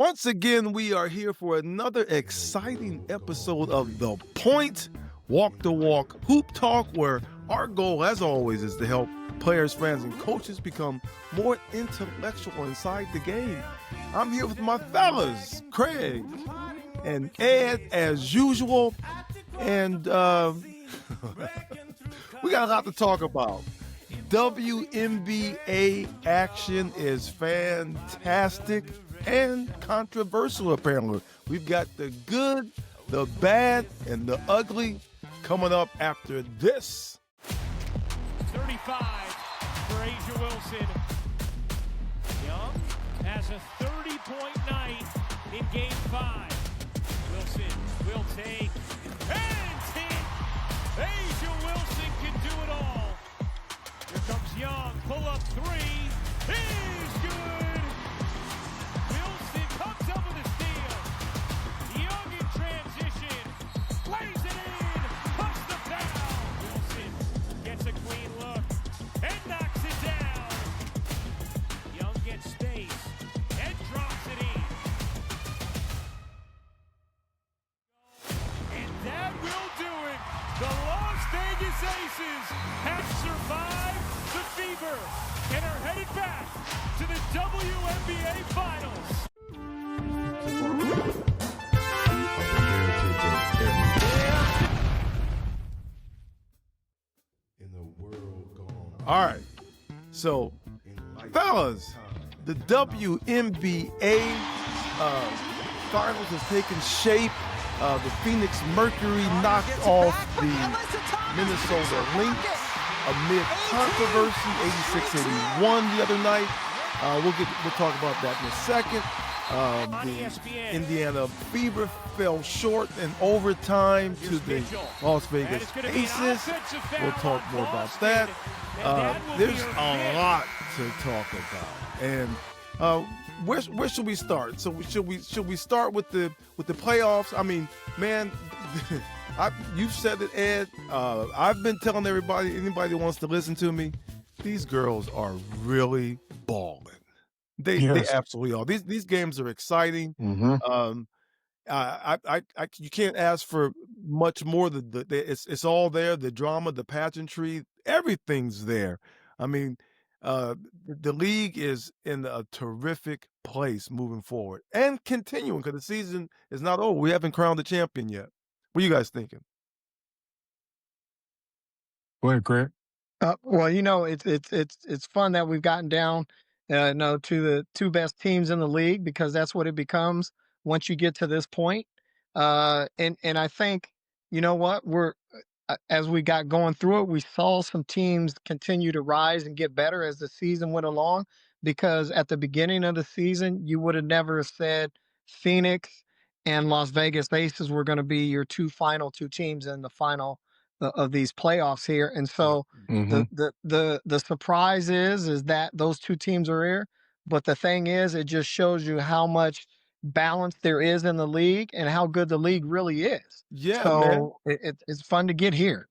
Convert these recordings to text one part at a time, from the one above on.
Once again, we are here for another exciting episode of The Point, Walk the Walk Hoop Talk, where our goal, as always, is to help players, fans, and coaches become more intellectual inside the game. I'm here with my fellas, Craig and Ed, as usual, and we got a lot to talk about. WNBA action is fantastic and controversial, apparently. We've got the good, the bad, and the ugly coming up after this. 35 for Asia Wilson. Young has a 30-point night in Game 5. Wilson will take and hit. Asia Wilson can do it all. Here comes Young, pull up three, is good. Wilson comes up with a steal. Young in transition, lays it in, puts the foul. Wilson gets a clean look and knocks it down. Young gets space and drops it in. And that will do it. The Las Vegas Aces have survived the fever and are headed back to the WNBA Finals. All right, so fellas, the WNBA Finals has taken shape. The Phoenix Mercury knocked off the Minnesota Lynx amid controversy, 86-81 the other night. We'll talk about that in a second. The Indiana Fever fell short in overtime to the Las Vegas Aces. We'll talk more about that. There's a lot to talk about, and where should we start? So should we start with the playoffs? I mean, man, you've said it, Ed. I've been telling everybody, anybody that wants to listen to me, these girls are really balling. They absolutely are. These games are exciting. Mm-hmm. You can't ask for much more. It's all there. The drama, the pageantry, everything's there. I mean, the league is in a terrific place moving forward and continuing because the season is not over. We haven't crowned the champion yet. What are you guys thinking? Go ahead, Craig. Well, it's fun that we've gotten down, to the two best teams in the league, because that's what it becomes once you get to this point. And I think, you know what, as we got going through it, we saw some teams continue to rise and get better as the season went along, because at the beginning of the season, you would have never said Phoenix and Las Vegas Aces were going to be your final two teams in the final of these playoffs here. And so Mm-hmm. the surprise is that those two teams are here. But the thing is, it just shows you how much balance there is in the league and how good the league really is. Yeah, so it's fun to get here.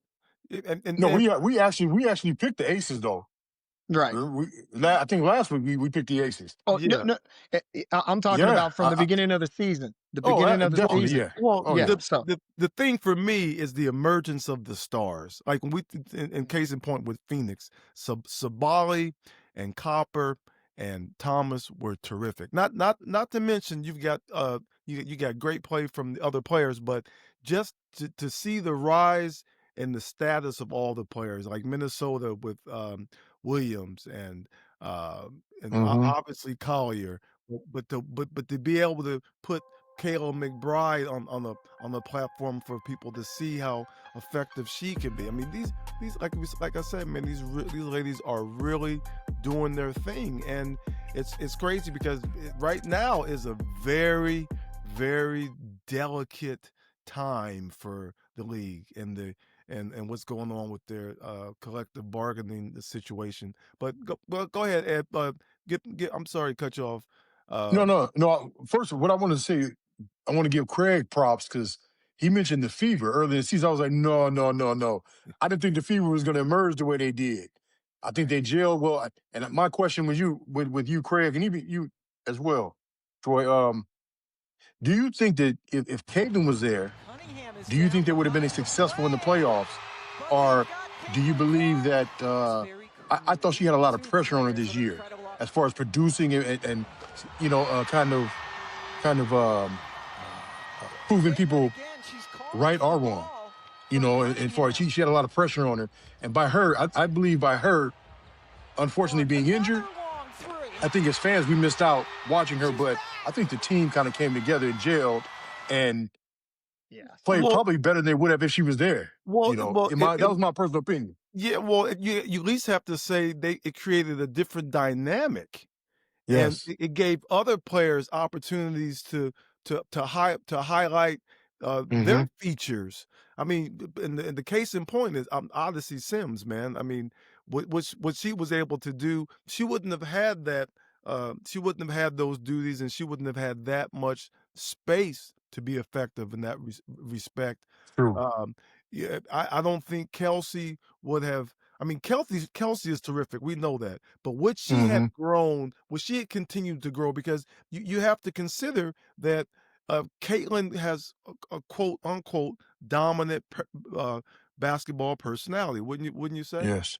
We actually picked the Aces though. Right. I think last week we picked the Aces. Oh yeah. no, I'm talking about from the beginning of the season. The beginning of the season. Yeah. Well, the thing for me is the emergence of the stars. Like when in case in point with Phoenix, Sabali and Copper and Thomas were terrific. Not to mention you've got you got great play from the other players, but just to see the rise in the status of all the players, like Minnesota with Williams and obviously Collier, but to be able to put Kayla McBride on the platform for people to see how effective she can be. I mean, these like I said, man, these ladies are really doing their thing, and it's crazy because right now is a very, very delicate time for the league and what's going on with their collective bargaining situation. But go ahead, Ed. I'm sorry to cut you off. No. First, what I want to say, I want to give Craig props because he mentioned the Fever earlier in the season. I was like, no. I didn't think the Fever was going to emerge the way they did. I think they gelled well. And my question was with you, Craig, and even you as well, Troy. Do you think that if Caitlin was there, do you think they would have been successful in the playoffs? Or do you believe that I thought she had a lot of pressure on her this year as far as producing and proving people right or wrong? As far as she had a lot of pressure on her. And by her, I believe by her, unfortunately being injured, I think as fans, we missed out watching her, but I think the team kind of came together and gelled and played Well, probably better than they would have if she was there. well, That was my personal opinion. yeah. Well, you at least have to say it created a different dynamic, and Yes. it gave other players opportunities to highlight Mm-hmm. their features. I mean, and the case in point is Odyssey Sims, man. I mean, what she was able to do, she wouldn't have had that. She wouldn't have had those duties, and she wouldn't have had that much space to be effective in that respect. True. Um, yeah, I don't think Kelsey would have. I mean, Kelsey is terrific. We know that. But would she Mm-hmm. have grown? Would she have continued to grow? Because you have to consider that Caitlin has a quote unquote dominant basketball personality. Wouldn't you say? Yes.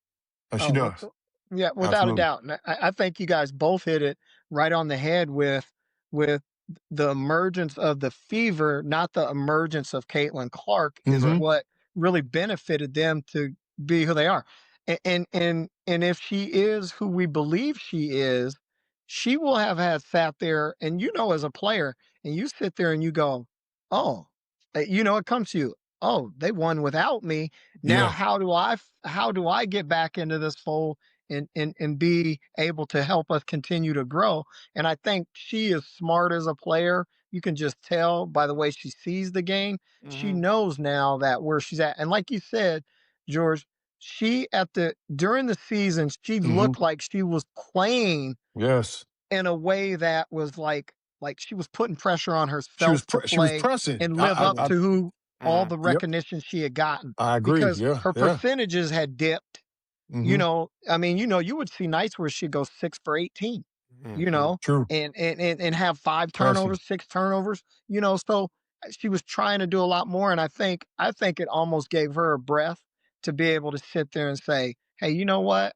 She Oh, does. yeah, without a Absolutely. doubt. And I think you guys both hit it right on the head with the emergence of the Fever, not the emergence of Caitlin Clark, is Mm-hmm. what really benefited them to be who they are. And if she is who we believe she is, she will have had sat there, and as a player, and you sit there and you go, oh, it comes to you. Oh, they won without me. Now, Yeah. how do I get back into this fold and be able to help us continue to grow? And I think she is smart as a player. You can just tell by the way she sees the game. She Hmm. knows now that where she's at. And like you said, George, during the season, she Mm-hmm. looked like she was playing Yes. in a way that was like she was putting pressure on She herself was to she was play pressing. and live up to who all the Yep. recognition she had gotten, I agree. because Yeah. her Yeah. percentages had dipped. Mm-hmm. I mean, you would see nights where she'd go 6 for 18, Hmm. True. and have 5 Pressing. turnovers, 6 turnovers, so she was trying to do a lot more. And I think it almost gave her a breath to be able to sit there and say, "Hey, you know what?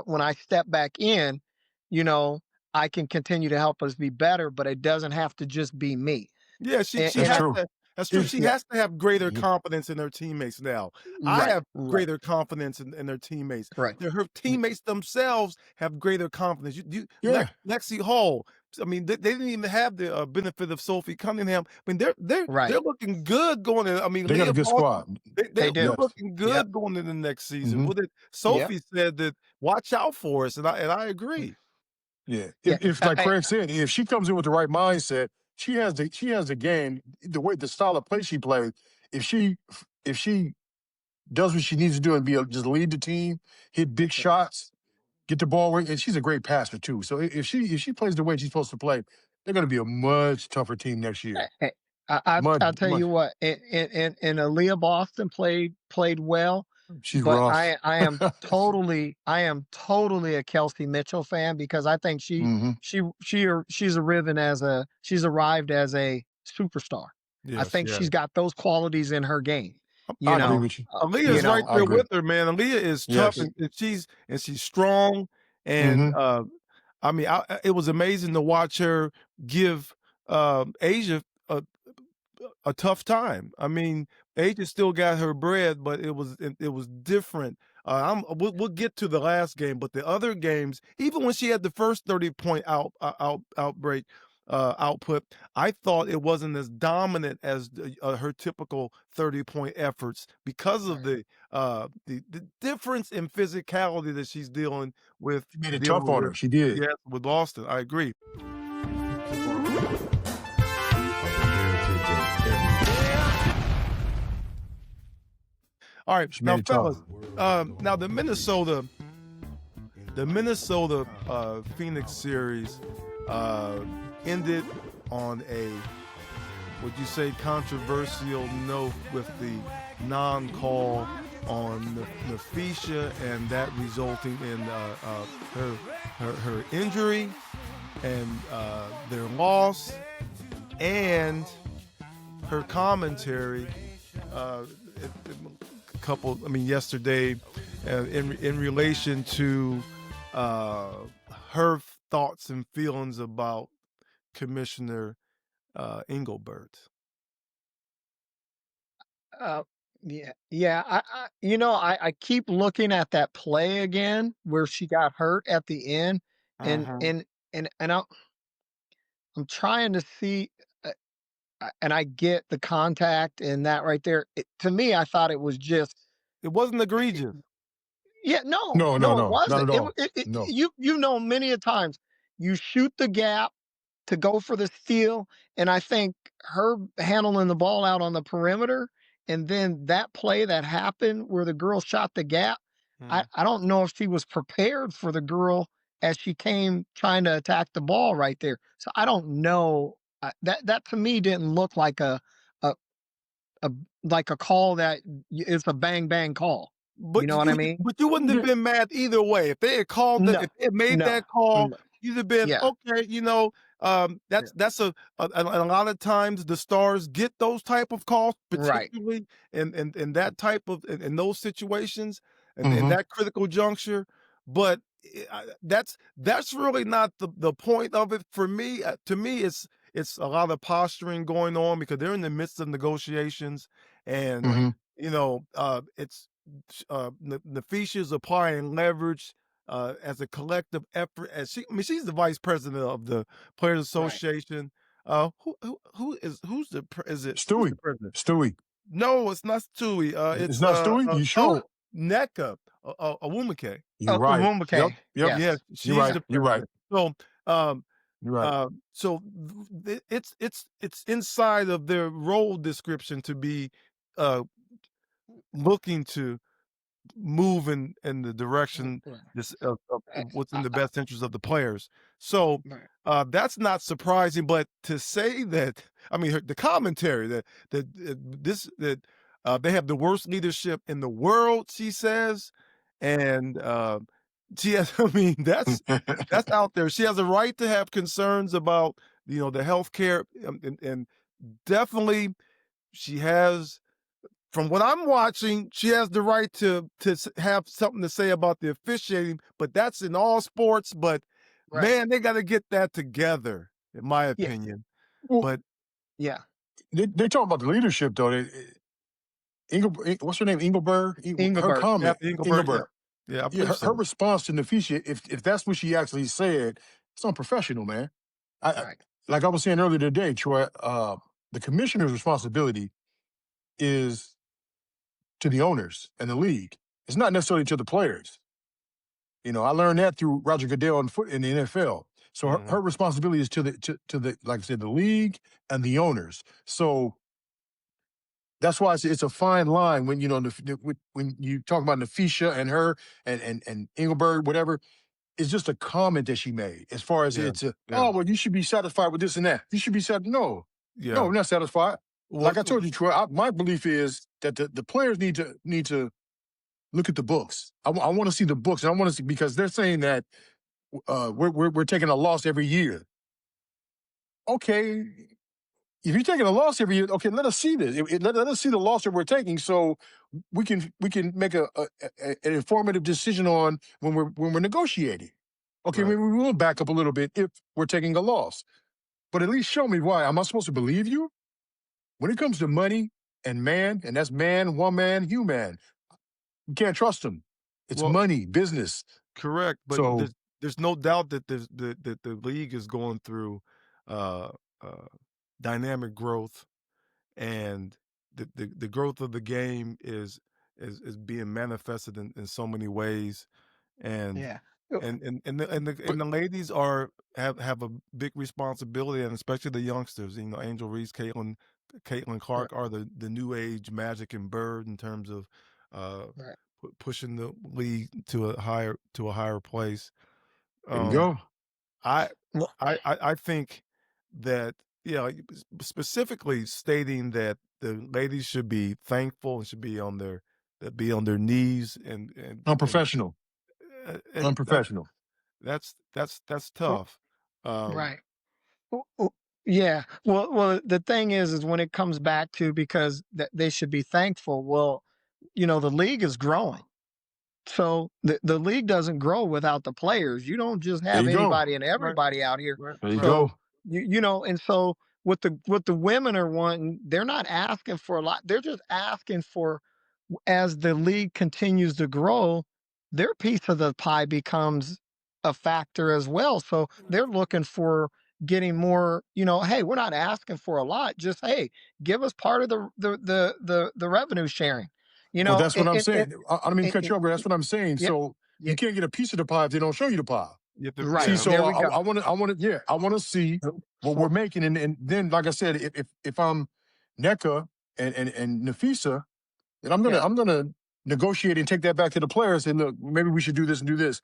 When I step back in, you know, I can continue to help us be better, but it doesn't have to just be me." Yeah, she That's And I has true. to. That's true. Here's She yeah, has to have greater Mhm. confidence in her teammates now. I right, have right, greater confidence in her teammates. right. Her teammates themselves have greater confidence. Yeah. Lexi Hall. I mean, they didn't even have the benefit of Sophie Cunningham. I mean, they're Right. looking good going in. I mean, They got a Leah good Boston. squad. They They're do. Yes. looking Yep. good going into the next season. Mm-hmm. Well, Yep. Sophie said that watch out for us, and I agree. Yeah. Yeah. If like Craig said, if she comes in with the right mindset, she has the game, the style of play she plays. If she does what she needs to do and just lead the team, hit big shots, get the ball right, and she's a great passer too. So if she plays the way she's supposed to play, they're going to be a much tougher team next year. Hey, I Much, I tell much. you what, and Aaliyah Boston played well, She's but rough. I am totally a Kelsey Mitchell fan, because I think Mm-hmm. she's arrived as a superstar. I Yes, think yeah. she's got those qualities in her game. You I agree know, with you. Aaliyah's Yeah, right I there agree. with her, man. Aaliyah is tough, Yes. and she's strong, and Mm-hmm. I mean, it was amazing to watch her give Asia a tough time. I mean, Asia still got her bread, but it was different. We'll get to the last game, but the other games, even when she had the first 30-point output, I thought it wasn't as dominant as her typical 30-point efforts because of the difference in physicality that she's dealing with. She made it tough on her. She did. Yes, with Austin. I agree. All right, She now, made it tough. fellas, now the Minnesota Phoenix series ended on a, would you say, controversial note with the non-call on Nafisha, and that resulting in her injury and their loss. and her commentary. Yesterday, in relation to her thoughts and feelings about Commissioner Engelbert. Yeah. I keep looking at that play again where she got hurt at the end, and Mhm. I'm trying to see, and I get the contact and that right there. To me, I thought it was just It wasn't egregious. yeah, no, No, no, no, it no, not wasn't. at It, all. No. you know many a times you shoot the gap to go for the steal. And I think her handling the ball out on the perimeter and then that play that happened where the girl shot the gap, Mm. I don't know if she was prepared for the girl as she came trying to attack the ball right there. So I don't know. That to me didn't look like a, a like a call that is a bang bang call. You But know what I mean? but you wouldn't have been mad either way. If they had called that, No, if they had made no, that call, no. you'd have been Yeah, okay. yeah, That's a lot of times the stars get those type of calls, right. particularly in that type of in those situations and in Mm-hmm. that critical juncture. But that's really not the point of it for me. To me, it's a lot of posturing going on because they're in the midst of negotiations, and Mm-hmm. it's Nafisha's applying leverage as a collective effort. She's the vice president of the Players Right. Association. Who's the Stewie. president? Stewie. No, it's not Stewie. It's not Stewie? You sure? NECA, Awumake. You're Oh, right. Yep. Umumake. Yep. Yes. Yeah, You're she's right. the You're right. president. So, um, You're right. it's inside of their role description to be uh, looking to move in the direction Right. of Eh, what's in the best interest of the players. So right. that's not surprising. But to say that, the commentary that they have the worst leadership in the world, she says, and she has. That's out there. She has a right to have concerns about the health care, and definitely she has. From what I'm watching, she has the right to have something to say about the officiating, but that's in all sports. But Right. man, they got to get that together, in my Yeah. opinion. Well, But Yeah. they talk about the leadership though. What's her name? Engelbert. Her Engelbert. comment. Kathy Engelbert, Engelbert. yeah, I Yeah, believe her so. response to Nafisha, if that's what she actually said, it's unprofessional, man. Right. Like I was saying earlier today, Troy. The commissioner's responsibility is to the owners and the league. It's not necessarily to the players. I learned that through Roger Goodell in the NFL. So her Mhm. responsibility is to the like I said, the league and the owners. So that's why it's a fine line when when you talk about Nafisha and her and Engelberg, whatever. It's just a comment that she made. As far as Yeah, it's yeah, well, you should be satisfied with this and that. You should be satisfied. No, no, yeah. we're not satisfied. Well, Like I told you, Troy, my belief is that the players need to look at the books. I want to see the books, and I want to see because they're saying that we're taking a loss every year. Okay, if you're taking a loss every year, okay, let us see this. Let us see the loss that we're taking, so we can make an informative decision on when we're negotiating. Okay, right. maybe we will back up a little bit if we're taking a loss, but at least show me why. Am I supposed to believe you when it comes to money and man? And that's man, woman, human. You can't trust them. It's Well, money, business. correct, but So there's no doubt that the league is going through uh, uh, dynamic growth, and the growth of the game is being manifested in so many ways, and Yeah. but the ladies have a big responsibility, and especially the youngsters. Angel Reese, Caitlin Right. Clark are the new age Magic and Bird in terms of uh, Right. pushing the league to a higher place. there you Um, go. I Well, I think that, like, specifically stating that the ladies should be thankful and should be on their knees Unprofessional. and Unprofessional. that's well, tough. Um, right. Oh, oh, Yeah. Well, the thing is when it comes back to because they should be thankful. Well, the league is growing. So the league doesn't grow without the players. You don't just There have you go. anybody and Right, everybody out here. right, There you right. So go. and so what the women are wanting, they're not asking for a lot. They're just asking for as the league continues to grow, their piece of the pie becomes a factor as well. So they're looking for getting more, hey, we're not asking for a lot. Just hey, give us part of the revenue sharing. You Well, know, that's what I'm saying. I don't mean to cut and- you off, but that's what I'm saying. yeah, So yeah, you can't get a piece of the pie if they don't show you the pie. You have to, right. See, yeah. so There we go. I want to see what For we're making, and then, like I said, if I'm NECA and Nafisa, then yeah, I'm gonna negotiate and take that back to the players and look, maybe we should do this and do this,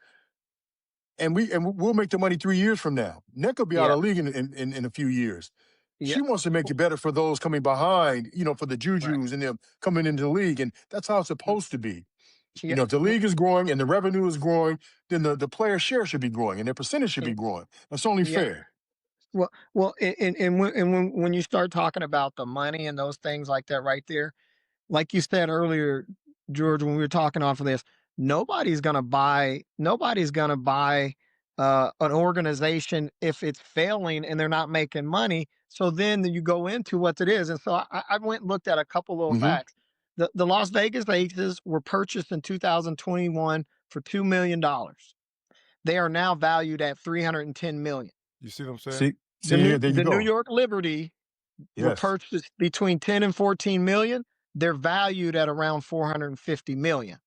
and we'll make the money 3 years from now. NECA will be out yeah, of the league in a few years. yeah, She wants to make it better for those coming behind, for the right. Jujus and them coming into the league, and that's how it's supposed to be. Yeah, If the league is growing and the revenue is growing, then the player share should be growing and their percentage should be yeah, growing. That's only yeah. fair. Well, and when you start talking about the money and those things like that, right there, like you said earlier, George, when we were talking off of this, nobody's gonna buy an organization if it's failing and they're not making money. So then you go into what it is. And so I went and looked at a couple little Hmm. facts. The Las Vegas Aces were purchased in 2021 for $2 million. They are now valued at 310 million. You see what I'm saying? See, yeah, there you The New go. York Liberty were Yes. purchased between 10 and 14 million. They're valued at around 450 million.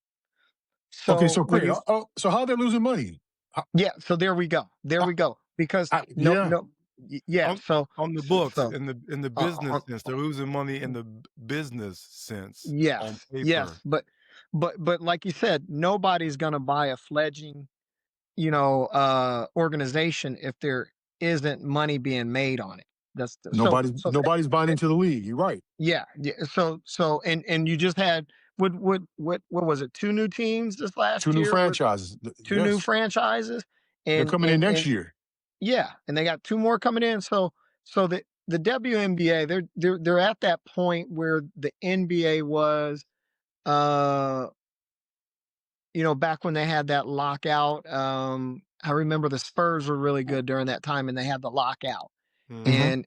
Okay, So so when great. you So how are they losing money? yeah, so there we go. There I, we go. Because no yeah, no yeah, On on the books, so in the business uh, sense, they're losing money in the business sense yes, on yes, paper. but like you said, nobody's going to buy a fledgling, organization if there isn't money being made on it. That's nobody's buying into the league. You're right. yeah, yeah. So you just had what was it? Two new teams this Two last new year with franchises. two new Yes, franchises, they're and coming in and next and year. yeah, and they got two more coming in. So the WNBA they're at that point where the NBA was, uh, back when they had that lockout. I remember the Spurs were really good during that time, and they had the lockout. Mhm. Hmm.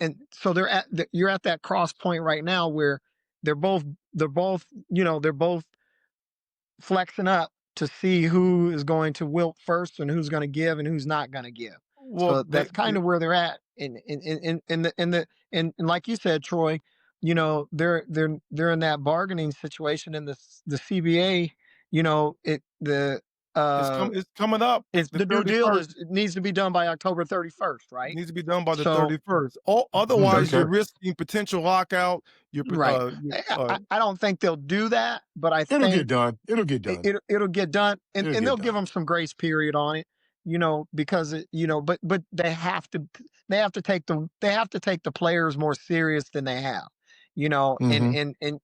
And so you're at that cross point right now where they're both they're both flexing up to see who is going to wilt first and who's going to give and who's not going to give. Well, So that's kind of where they're at. And like you said, Troy, they're in that bargaining situation in the CBA. It the it's coming up. it's The the new deal 31st it needs to be done by October 31st, right? needs to be done by the So 31st. All otherwise, you're Okay, risking potential lockout. right. I don't think they'll do that, but I it'll get think done. It'll get done. it'll get done, and, It'll and get they'll give done. them some grace period on it, because but they have to take the players more serious than they have, and Hmm.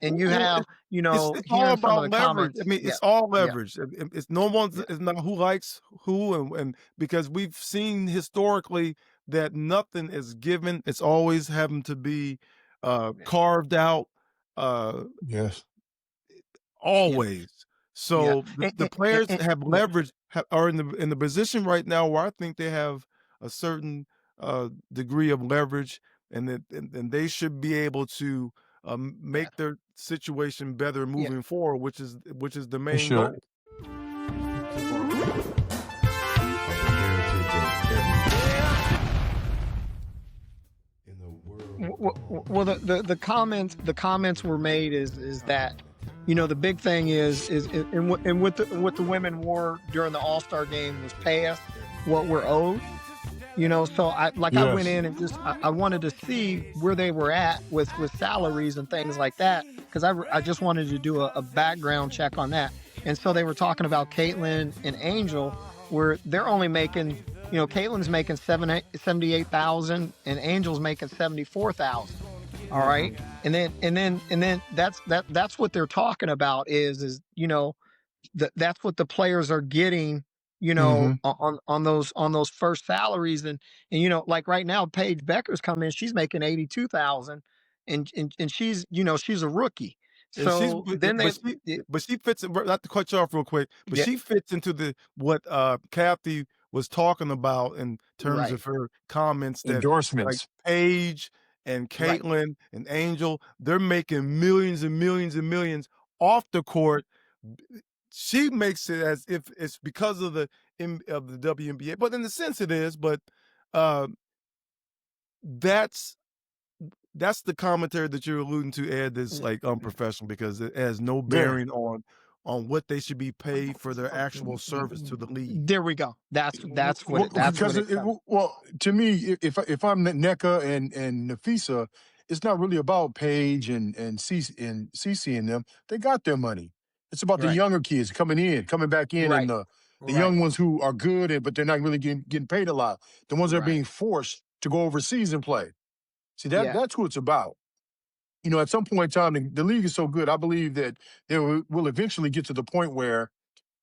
and you have It's all hearing some of about the leverage. I comments. mean, Yeah, it's all yeah, leverage. It's no one's. yeah, It's not who likes who, and because we've seen historically that nothing is given. It's always having to be yeah, carved out. Uh, Yes. yeah, Always. yeah, So the players have yeah, leverage, are in the position right now where I think they have a certain degree of leverage, and that and they should be able to yeah, make their situation better yeah. moving forward, which is the It main should. goal. So far, so good. of the heritage of every in the world. Well, the comments were made is that the big thing is and what the women wore during the All-Star game was pay us what we're owed. So I went Yes. in and I wanted to see where they were at with salaries and things like that, because I just wanted to do a background check on that. And so they were talking about Caitlin and Angel, where they're only making, Caitlin's making 78,000 and Angel's making 74,000. All right. And then that's what they're talking about is that's what the players are getting you know, Mhm. on those first salaries. And you know, like right now, Paige Becker's come in, she's making 82,000, and she's, you know, she's a rookie. And she's So then they, but she fits in, not to cut you off real quick, but yeah, she fits into the what Kathy was talking about in terms right, of her comments that like Endorsements. Paige and right, Caitlin and Angel, they're making millions and millions and millions off the court. She makes it as if it's because of of the WNBA, but in the sense it is. But uh, that's the commentary that you're alluding to, Ed, that's like unprofessional because it has no Yeah. bearing on what they should be paid for their actual service to the league. there we go. That's what Because it comes. well, to me, if I'm NECA and Nafisa, it's not really about Paige and CC and them. They got their money. It's about the Right, younger kids coming back in, and right, the right, young ones who are good, but they're not really getting paid a lot. The ones that are right. being forced to go overseas and play. See, Yeah, that's who it's about. You know, at some point in time, the league is so good. I believe that they will eventually get to the point where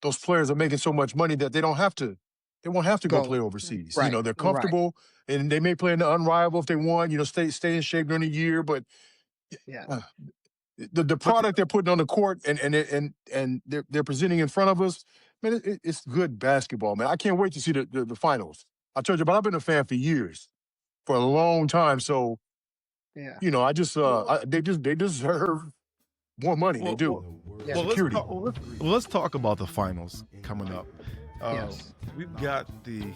those players are making so much money that they won't have to go go play overseas. You right, know, they're right. comfortable and they may play in the unrivaled if they want, you know, stay in shape during the year. But Yeah, uh, the But product they're putting on the court and they're presenting in front of us, man, it's good basketball, man. I can't wait to see the finals. I told you, but I've been a fan for years, for a long time. So, yeah, you know, they deserve more money. They well, do. well, yeah. well, let's Security. talk. Let's talk about the finals coming up. Uh, Yes. we've got the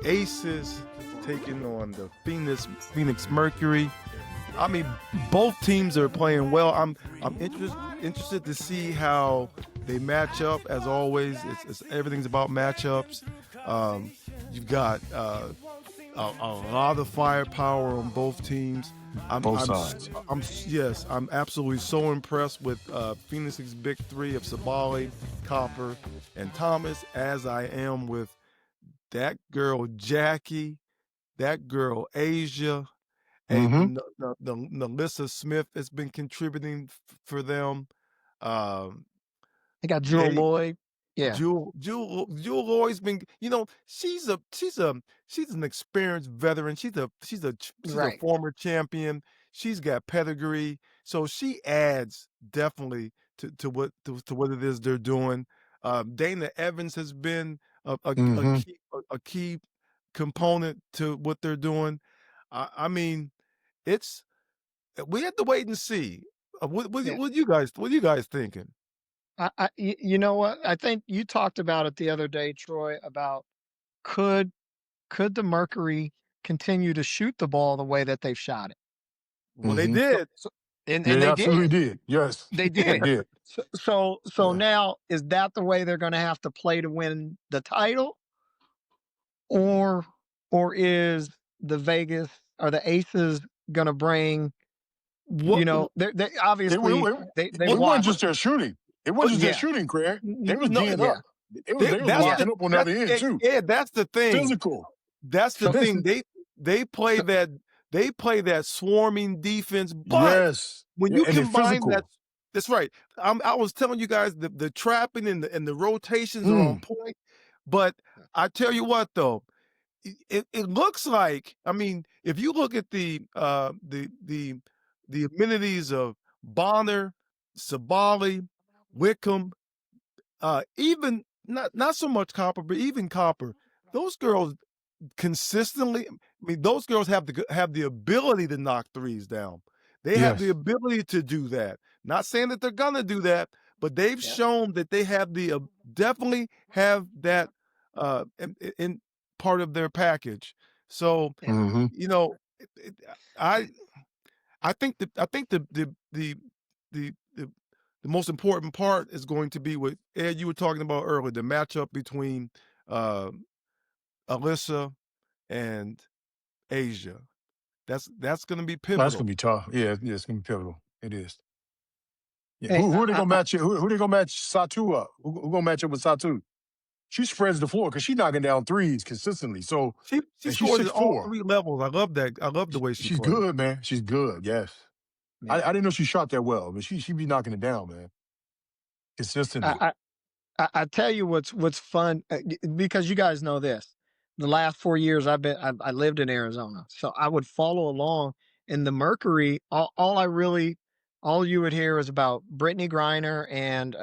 Aces taking on the Phoenix Mercury. I mean, both teams are playing well. I'm interested to see how they match up. As always, it's everything's about matchups. You've got a lot of firepower on both teams. Both sides. I'm absolutely so impressed with Phoenix's big three of Sabali, Copper, and Thomas, as I am with that girl Jackie, that girl Asia, and Mm-hmm. the Melissa Smith has been contributing for them. Um, They got Jewel they Lloyd. Yeah, Jewel Lloyd's been, you know, she's an experienced veteran. She's a right. former champion. She's got pedigree, so she adds definitely to what it is they're doing. Dana Evans has been Mm-hmm. a key component to what they're doing. I mean, it's we have to wait and see. Yeah. What you guys thinking? You know what? I think you talked about it the other day, Troy, about could could the Mercury continue to shoot the ball the way that they've shot it? Well, they Mm-hmm. did. So Yeah, and they they absolutely did. did. Yes, They they did. did. So Yeah. now is that the way they're going to have to play to win the title, or is the Vegas or the Aces going to bring? What? You know, they It, obviously it, they've it wasn't watched. just their shooting. It wasn't just their Yeah, shooting, Craig. They was No, D'ing yeah, up. They was that's yeah, locking up on the other end too. that's the thing. Physical. That's the so thing. They play so that swarming defense, but Yes. when Yeah, you and they're combine that, physical. that's right. I was telling you guys the trapping and the rotations are on Mm. point. But I tell you what though, it looks like, I mean, if you look at the amenities of Bonner, Sabali, Wickham, even not so much Copper, but even Copper, those girls consistently. I mean, those girls have the ability to knock threes down. They have the Yes. ability to do that. Not saying that they're gonna do that, but they've yeah, shown that they have definitely have that in part of their package. So, yeah. Mm-hmm. you know, I I think the the most important part is going to be what Ed you were talking about earlier, the matchup between uh, Alyssa and Asia. That's going to be That's gonna pivotal. be tough. Yeah, it's gonna be pivotal. It is. Yeah. Hey, Who are they gonna match it? Who they gonna match Satu up? Who gonna match up with Satu? She spreads the floor because she's knocking down threes consistently. So, She and she's scores at all 6'4". three levels. I love that. I love the way she She's plays. good, man. She's good. Yes. yeah. I didn't know she shot that well, but she be knocking it down, man, I, consistently. I I tell you what's fun because you guys know this. The last 4 years I lived in Arizona, so I would follow along in the Mercury. All you would hear is about Brittany Griner and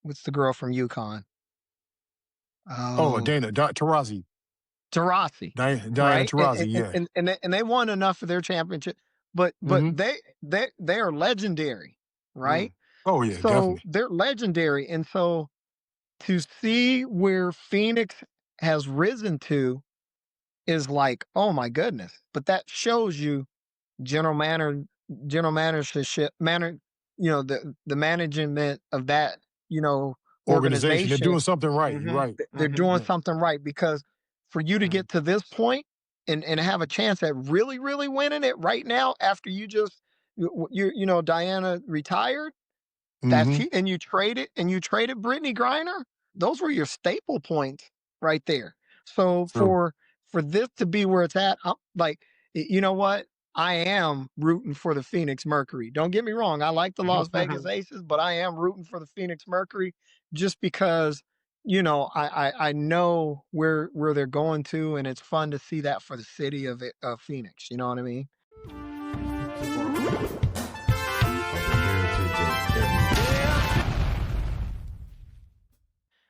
what's the girl from UConn? Oh, Oh, Taurasi. Taurasi, Diana right? Taurasi, yeah. And they won enough for their championship, but Hmm. they are legendary, right? Mm. Oh, yeah, So definitely. they're legendary, and so to see where Phoenix has risen to is like, oh my goodness. But that shows you general manner, general managership, manner, the management of that, Organization. They're doing organization. something right. You're Mhm. right. They're doing Yeah. something right because for you to Mhm. get to this point and have a chance at really, really winning it right now after Diana retired, Hmm. and you traded Brittany Griner. Those were your staple points right there. So True. for this to be where it's at, I'm like, you know what? I am rooting for the Phoenix Mercury. Don't get me wrong. I like the Las Vegas Aces, but I am rooting for the Phoenix Mercury just because I know where they're going to, and it's fun to see that for the city of Phoenix. You know what I mean? of the heritage of every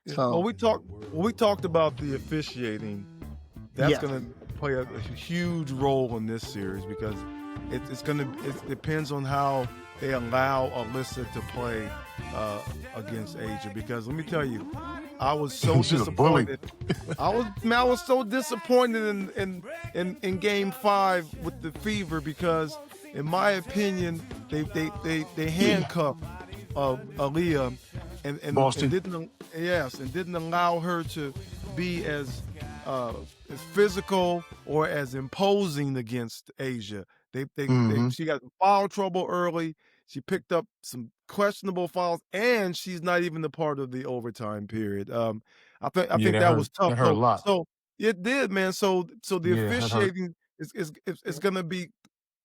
Yeah. So Well, we talked about the officiating. That's yes, going to play a huge role in this series because it depends on how they allow Alyssa to play against Asia. Because let me tell you, I was so She's a bully. disappointed. I was so disappointed in Game 5 with the Fever because, in my opinion, they handcuffed Aaliyah and Boston. didn't allow her to be as physical or as imposing against Asia. Hmm. She got in foul trouble early. She picked up some questionable fouls, and she's not even a part of the overtime period. I Yeah, think that that hurt. was tough. That hurt a lot. So it did, man. So the Yeah, that hurt. officiating is going to be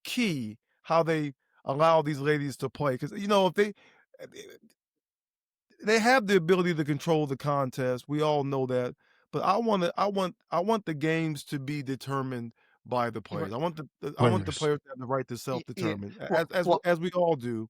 key how they allow these ladies to play because if they have the ability to control the contest. We all know that. But I want the games to be determined by the players. right. I want the Players. players to have the right to Yeah. self-determine Well, well, as we all do.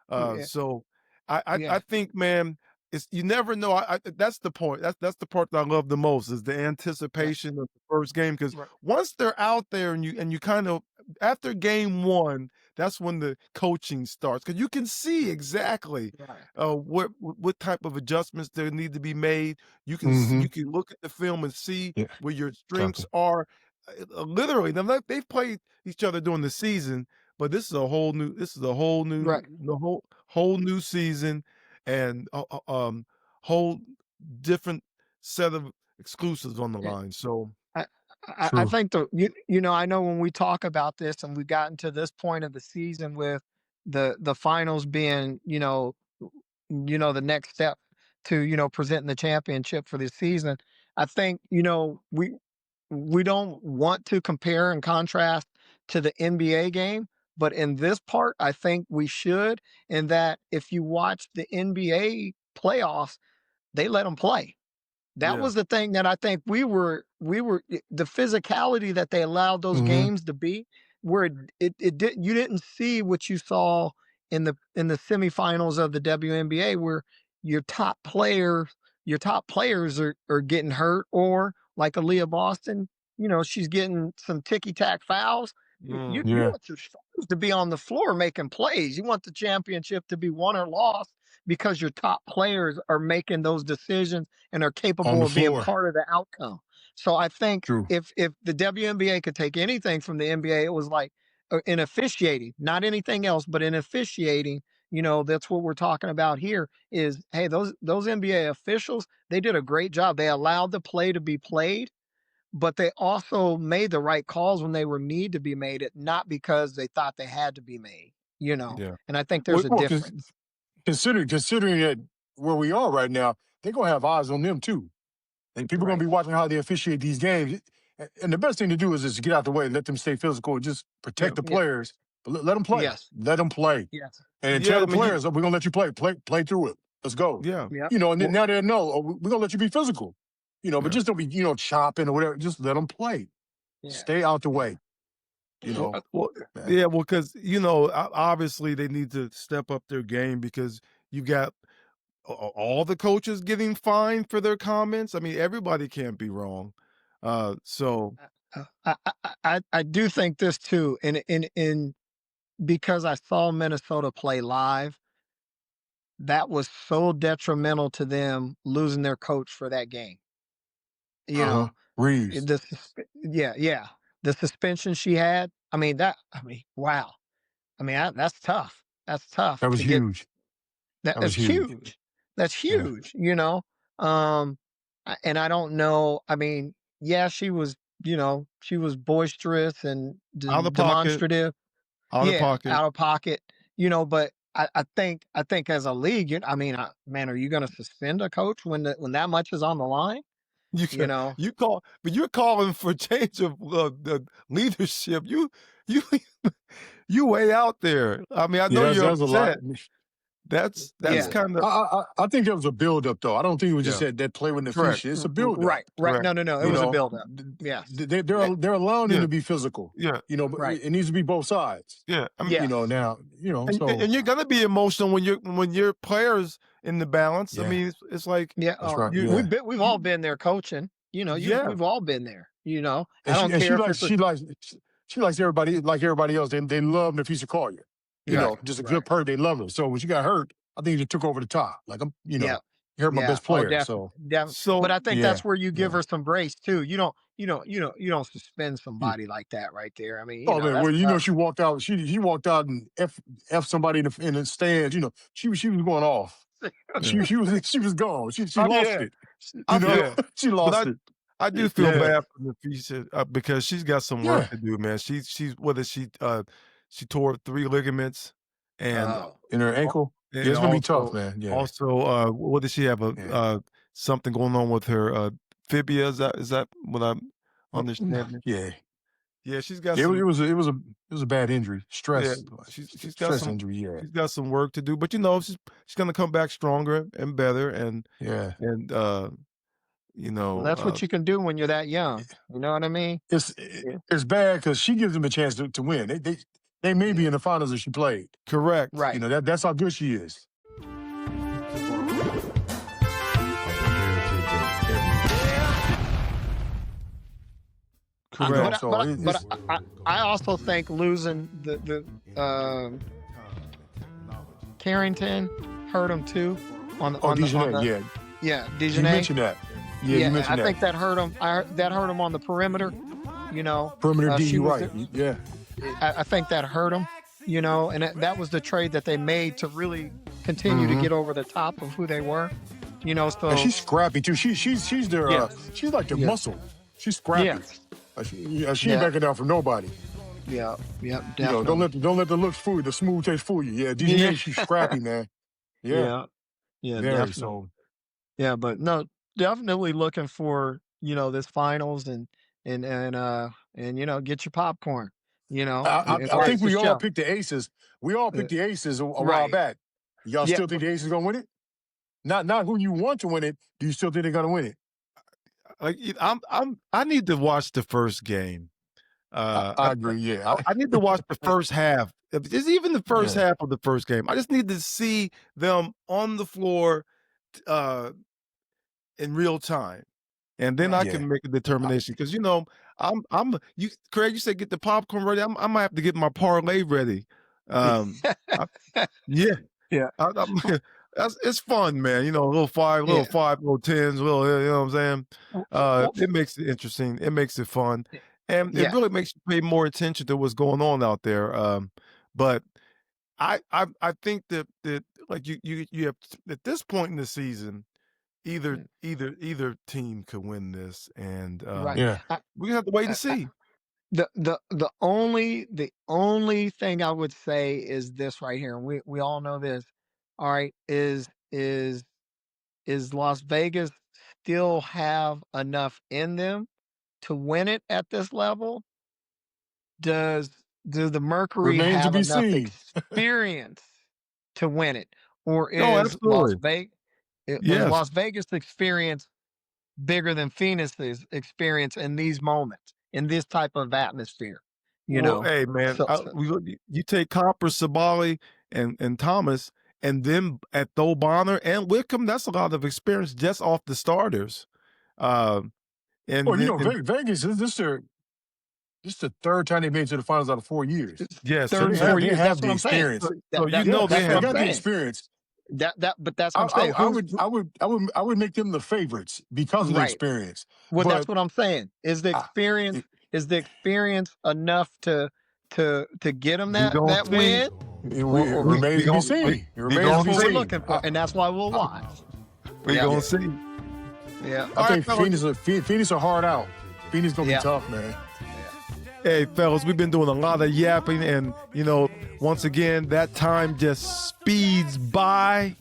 yeah, So yeah, I think, man, it's you never know. That's the point. That's the part that I love the most is the right, anticipation of the first game because right, once they're out there and you kind of after game one, that's when the coaching starts because you can see exactly right, what type of adjustments there need to be made. Hmm. You can look at the film and see Yeah, where your strengths exactly. are. Literally, now they've played each other during the season, but this is a right. whole new season and whole different set of exclusives on the Eh, line. So I, I True. think I know when we talk about this and we've gotten to this point of the season with the finals being, the next step to, presenting the championship for this season. I think, we don't want to compare and contrast to the NBA game, but in this part, I think we should. In that, if you watch the NBA playoffs, they let them play. That yeah, was the thing that I think the physicality that they allowed those Hmm. games to be, where it did you didn't see what you saw in the semifinals of the WNBA, where your top players are getting hurt, or like Aaliyah Boston, she's getting some ticky tack fouls. You Yeah. want your stars to be on the floor making plays. You want the championship to be won or lost because your top players are making those decisions and are On capable the of being floor. part of the outcome. So I think True. if the WNBA could take anything from the NBA, it was like in officiating, not anything else, but in officiating. That's what we're talking about here. Is hey, those NBA officials, they did a great job. They allowed the play to be played, but they also made the right calls when they were need to be made. It not because they thought they had to be made. yeah, And I think there's Well, a well difference. considering that where we are right now, they're gonna have eyes on them too. And people are gonna Right. be watching how they officiate these games. And the best thing to do is just get out the way, let them stay physical, and just Yeah. protect the Yeah. players. But let them play. Yes. Let them play. Yes. And yeah. tell I the mean, players, we're gonna let you play. Play through it. Let's go. Yeah. Yep. And then now they know, we're going to let you be physical. But Yeah. just don't be, chopping or whatever. Just let them play. Yeah. Stay out the way. Well, man. yeah, well, because obviously they need to step up their game because you've got all the coaches getting fined for their comments. I mean, everybody can't be wrong. So I do think this too, and because I saw Minnesota play live, that was so detrimental to them losing their coach for that game. You know, Reeves. yeah, the suspension she had. I mean, wow. I mean, that's tough. That's tough That was to get. huge. That was is huge. That's Yeah. huge. And I don't know. I mean, yeah, she was. She was boisterous and out of pocket, demonstrative. out of pocket. Out of pocket. But I think as a league, man, are you going to suspend a coach when that much is on the line? But you're calling for change of the leadership. You you way out there. I mean, I know you're that's a lot. upset. That's Yeah. kind of. I think that was a buildup, though. I don't think it was just that play with Correct. Officiating. It's a buildup. Right. Correct. No. It was a buildup. Yeah. They're allowing them to be physical. Yeah. But Right. it needs to be both sides. Yeah. I mean, now, so. And you're gonna be emotional when your players in the balance. I mean, it's like That's right. We've all been there coaching. We've all been there. I don't care. She likes everybody like everybody else. They love Nafisa Collier. Just a good person. They love her. So when she got hurt, I think it took over the top. Like I'm, you're my best player. Definitely. So, but I think that's where you give her some grace too. You don't suspend somebody like that right there. I mean, she walked out. She walked out and f somebody in the stands. She was going off. She was gone. She lost it. She lost it. I do feel bad for Nafisa because she's got some work to do, man. She's whether she tore 3 ligaments and in her ankle. It's gonna be tough, man. Yeah. Also, what does she have? Something going on with her fibia? Is that what I'm understanding? Yeah. Yeah, she's got. It was a bad injury. Stress. Yeah, she's got stress some injury. Yeah. She's got some work to do, but she's gonna come back stronger and better. And well, that's what you can do when you're that young. You know what I mean? It's bad because she gives them a chance to win. They may be in the finals if she played. Correct. Right. That's how good she is. Correct. But I also think losing the Carrington hurt him too. Dejanay, Dejanay. You mentioned that. Yeah, you mentioned that. I think that hurt him. That hurt him on the perimeter. Perimeter D, you're right. Yeah. I think that hurt him. And that was the trade that they made to really continue to get over the top of who they were. So and she's scrappy too. She's their she's like their muscle. She's scrappy. Yeah. She ain't backing down from nobody. Yeah, definitely. Don't let the looks fool you, the smooth taste fool you. Yeah, DJ, she's scrappy, man. Yeah, definitely. So. Yeah, but no, definitely looking for this finals and get your popcorn. I think we all picked the Aces. We all picked the Aces a while back. Y'all still think the Aces gonna win it? Not who you want to win it. Do you still think they're gonna win it? I need to watch the first game. I agree. Yeah, I need to watch the first half. It's even the first half of the first game. I just need to see them on the floor in real time, and then I can make a determination. Because Craig, you said get the popcorn ready. I might have to get my parlay ready. It's fun, man. A little 5, little 10s, little. You know what I'm saying? It makes it interesting. It makes it fun, and it really makes you pay more attention to what's going on out there. But I think that like you have at this point in the season, either team could win this, and we're gonna have to wait and see. The only thing I would say is this right here, and we all know this. All right, is Las Vegas still have enough in them to win it at this level? Do the Mercury have enough experience to win it? or No, is Las absolutely. Vegas was Yes. Las Vegas experience bigger than Phoenix's experience in these moments, in this type of atmosphere? You Well, know, hey, man, so, so you take Copper, Sabali, and Thomas, and then at Tho Bonner and Wickham, that's a lot of experience just off the starters. Um, and Well, you then, know, Vegas this is the third time they made it to the finals out of 4 years. yes, So third they in 4 have they years. have That's the what I'm saying. experience. so you know Yes, they That's they what I'm have. got the saying. experience. But that's what I'm I, saying. I, I would I would I would I would make them the favorites because of the Right. experience. Well, that's But what I'm saying. I, it, Is the experience enough to get them We gonna that see. win? it Or remains to be We seen. It remains that's to be what we're seen. looking for, and that's why we'll watch. we Yeah. gonna see. Yeah. I All right, think fellas. Phoenix are hard out. Phoenix gonna Yeah. be tough, man. Hey, fellas, we've been doing a lot of yapping, and once again, that time just speeds by,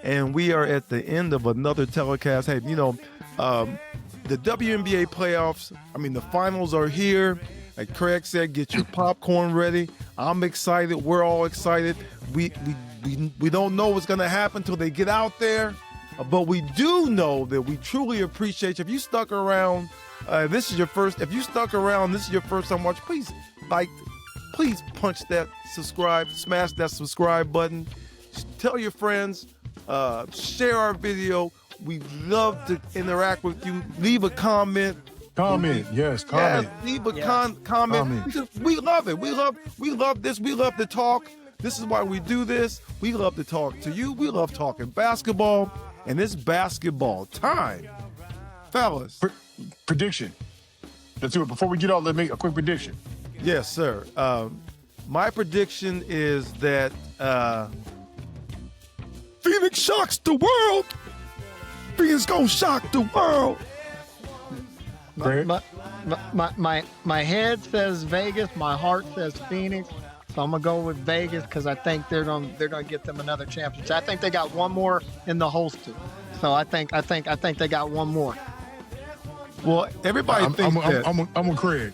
and we are at the end of another telecast. Hey, the WNBA playoffs. I mean, the finals are here. Like Craig said, get your popcorn ready. I'm excited. We're all excited. We don't know what's gonna happen until they get out there, but we do know that we truly appreciate you. If you stuck around. This is your first. If you stuck around, this is your first time watching. Please punch that subscribe, smash that subscribe button. Tell your friends, share our video. We love to interact with you. Leave a comment. Comment. Yes, leave a comment. Comment. Because we love it. We love this. We love to talk. This is why we do this. We love to talk to you. We love talking basketball, and it's basketball time, fellas. Prediction. Let's do it. Before we get off, let's make a quick prediction. Yes, sir. My prediction is that Phoenix shocks the world. Phoenix gonna shock the world. Craig? My head says Vegas. My heart says Phoenix. So I'm gonna go with Vegas because I think they're gonna get them another championship. I think they got one more in the holster. So I think they got one more. Well, everybody thinks that. I'm with Craig.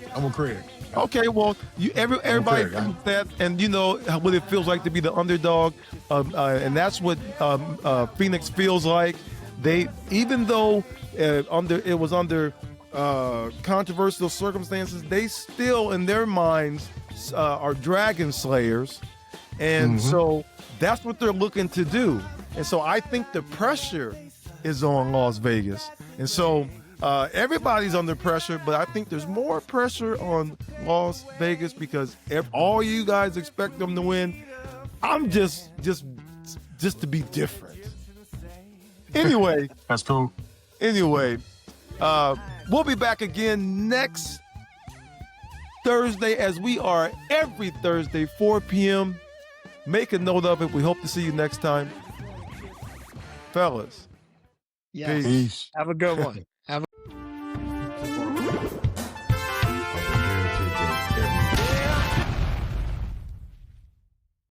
Okay, well, everybody Craig. thinks that, and you know what it feels like to be the underdog, and that's what Phoenix feels like. Even though it was under controversial circumstances, they still, in their minds, are dragon slayers, and so that's what they're looking to do. And so I think the pressure is on Las Vegas, and so. Everybody's under pressure, but I think there's more pressure on Las Vegas because all you guys expect them to win. I'm just to be different. Anyway, That's cool. Anyway, we'll be back again next Thursday, as we are every Thursday, 4 p.m. Make a note of it. We hope to see you next time, fellas. Yes. Peace. Have a good one.